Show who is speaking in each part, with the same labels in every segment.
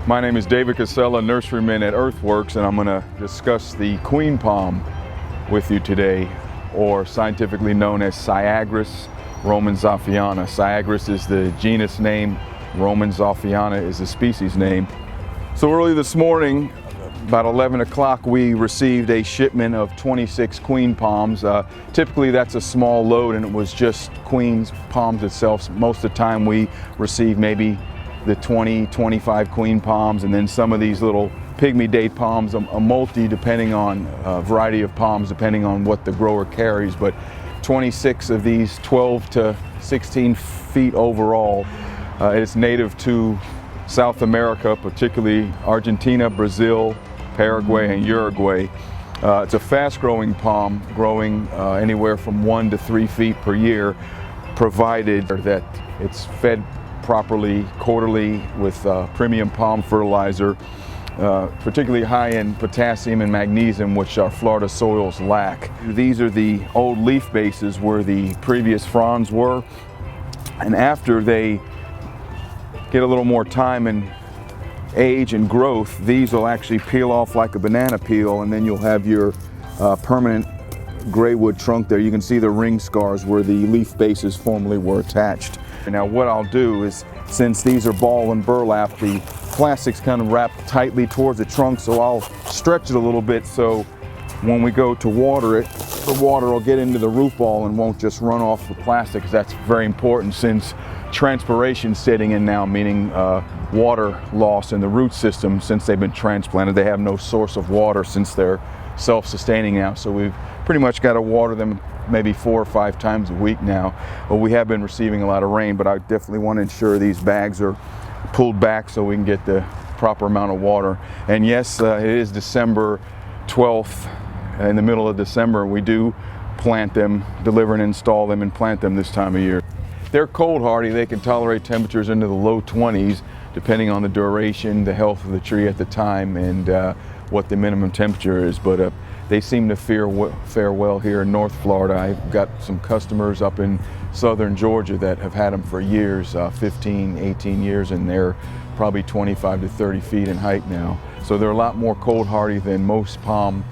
Speaker 1: My name is David Casella, nurseryman at Earthworks, and I'm going to discuss the queen palm with you today, or scientifically known as Syagrus Romanzoffiana. Syagrus is the genus name, Romanzoffiana is the species name. So early this morning, about 11 o'clock, we received a shipment of 26 queen palms. Typically that's a small load, and it was just queen palms itself. Most of the time we receive maybe the 25 queen palms, and then some of these little pygmy date palms, a multi depending on a variety of palms depending on what the grower carries, but 26 of these 12 to 16 feet overall. It's native to South America, particularly Argentina, Brazil, Paraguay, and Uruguay. It's a fast-growing palm, growing anywhere from 1 to 3 feet per year, provided that it's fed properly quarterly with premium palm fertilizer, particularly high in potassium and magnesium, which our Florida soils lack. These are the old leaf bases where the previous fronds were, and after they get a little more time and age and growth, these will actually peel off like a banana peel, and then you'll have your permanent gray wood trunk there. You can see the ring scars where the leaf bases formerly were attached. Now what I'll do is, since these are ball and burlap, the plastic's kind of wrapped tightly towards the trunk, so I'll stretch it a little bit so when we go to water it, the water will get into the root ball and won't just run off the plastic, because that's very important since transpiration's setting in now, meaning water loss in the root system. Since they've been transplanted, they have no source of water since they're self-sustaining now, so we've pretty much got to water them maybe 4 or 5 times a week now. But we have been receiving a lot of rain, but I definitely want to ensure these bags are pulled back so we can get the proper amount of water. And yes, it is December 12th, in the middle of December. We do plant them, deliver and install them and plant them this time of year. They're cold hardy. They can tolerate temperatures into the low 20s depending on the duration, the health of the tree at the time, and what the minimum temperature is. But they seem to fare well here in North Florida. I've got some customers up in southern Georgia that have had them for years, 15, 18 years, and they're probably 25 to 30 feet in height now. So they're a lot more cold hardy than most palm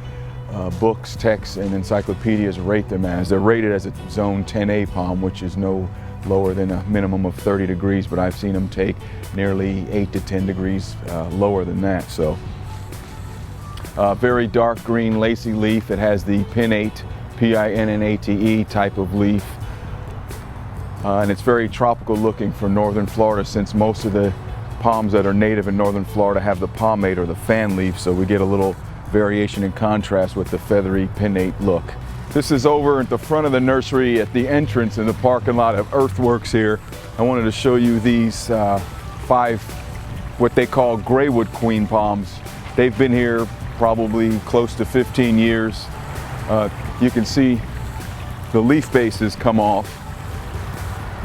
Speaker 1: books, texts, and encyclopedias rate them as. They're rated as a zone 10A palm, which is no lower than a minimum of 30 degrees, but I've seen them take nearly 8 to 10 degrees lower than that. So very dark green lacy leaf. It has the pinnate, P-I-N-N-A-T-E type of leaf, and it's very tropical looking for northern Florida, since most of the palms that are native in northern Florida have the palmate or the fan leaf, so we get a little variation in contrast with the feathery pinnate look. This is over at the front of the nursery at the entrance in the parking lot of Earthworks here. I wanted to show you these 5 what they call graywood queen palms. They've been here probably close to 15 years. You can see the leaf bases come off.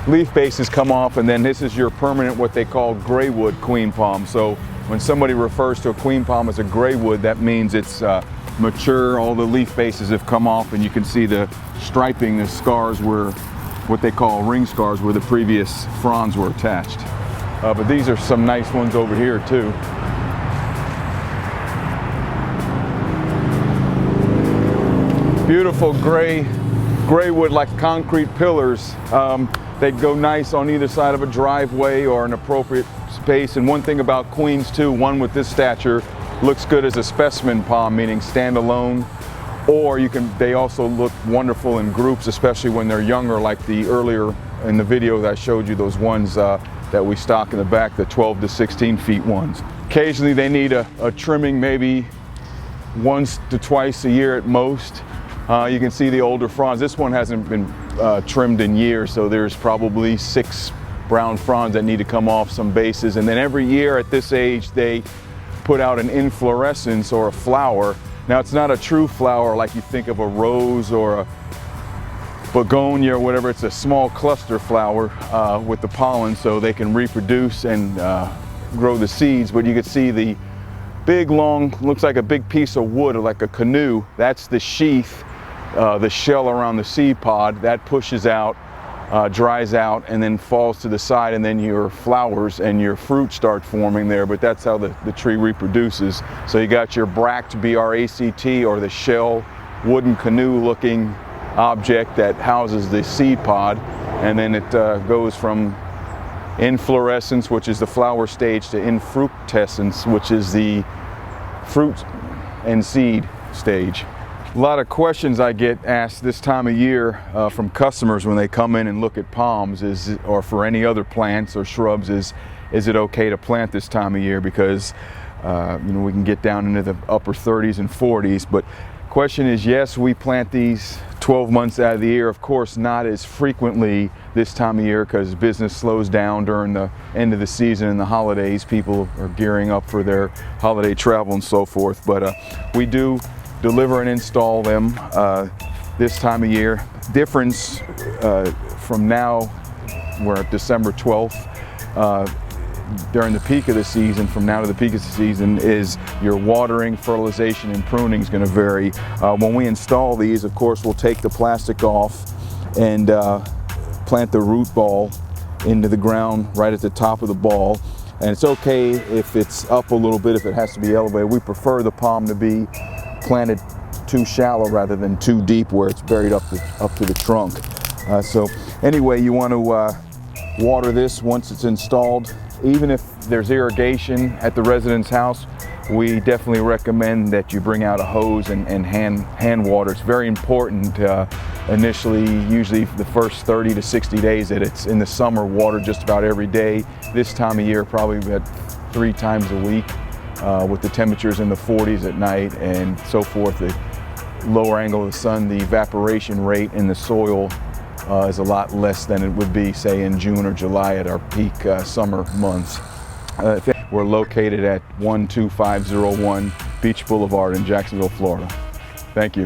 Speaker 1: Leaf bases come off, and then this is your permanent, what they call graywood queen palm. So when somebody refers to a queen palm as a graywood, that means it's mature. All the leaf bases have come off, and you can see the striping, the scars were what they call ring scars where the previous fronds were attached. But these are some nice ones over here too. Beautiful gray wood, like concrete pillars. They'd go nice on either side of a driveway or an appropriate space. And one thing about queens too, one with this stature looks good as a specimen palm, meaning standalone, or they also look wonderful in groups, especially when they're younger, like the earlier in the video that I showed you, those ones that we stock in the back, the 12 to 16 feet ones. Occasionally they need a trimming, maybe once to twice a year at most. You can see the older fronds. This one hasn't been trimmed in years, so there's probably 6 brown fronds that need to come off some bases. And then every year at this age, they put out an inflorescence or a flower. Now it's not a true flower like you think of a rose or a begonia or whatever. It's a small cluster flower with the pollen, so they can reproduce and grow the seeds. But you can see the big, long, looks like a big piece of wood, like a canoe. That's the sheath, the shell around the seed pod. That pushes out dries out and then falls to the side, and then your flowers and your fruit start forming there. But that's how the tree reproduces. So you got your bract, B-R-A-C-T, or the shell wooden canoe looking object that houses the seed pod, and then it goes from inflorescence, which is the flower stage, to infructescence, which is the fruit and seed stage. A lot of questions I get asked this time of year from customers when they come in and look at palms or for any other plants or shrubs is it okay to plant this time of year? Because we can get down into the upper 30s and 40s, but question is, yes, we plant these 12 months out of the year. Of course, not as frequently this time of year because business slows down during the end of the season and the holidays. People are gearing up for their holiday travel and so forth, but we do deliver and install them this time of year. Difference from now, we're at December 12th, during the peak of the season, from now to the peak of the season, is your watering, fertilization, and pruning is going to vary. When we install these, of course, we'll take the plastic off and plant the root ball into the ground right at the top of the ball. And it's okay if it's up a little bit, if it has to be elevated. We prefer the palm to be planted too shallow rather than too deep where it's buried up to the trunk. So anyway, you want to water this once it's installed. Even if there's irrigation at the resident's house, we definitely recommend that you bring out a hose and hand water. It's very important initially, usually the first 30 to 60 days that it's in the summer, water just about every day. This time of year, probably about 3 times a week with the temperatures in the 40s at night and so forth. The lower angle of the sun, the evaporation rate in the soil is a lot less than it would be, say, in June or July at our peak summer months. We're located at 12501 Beach Boulevard in Jacksonville, Florida. Thank you.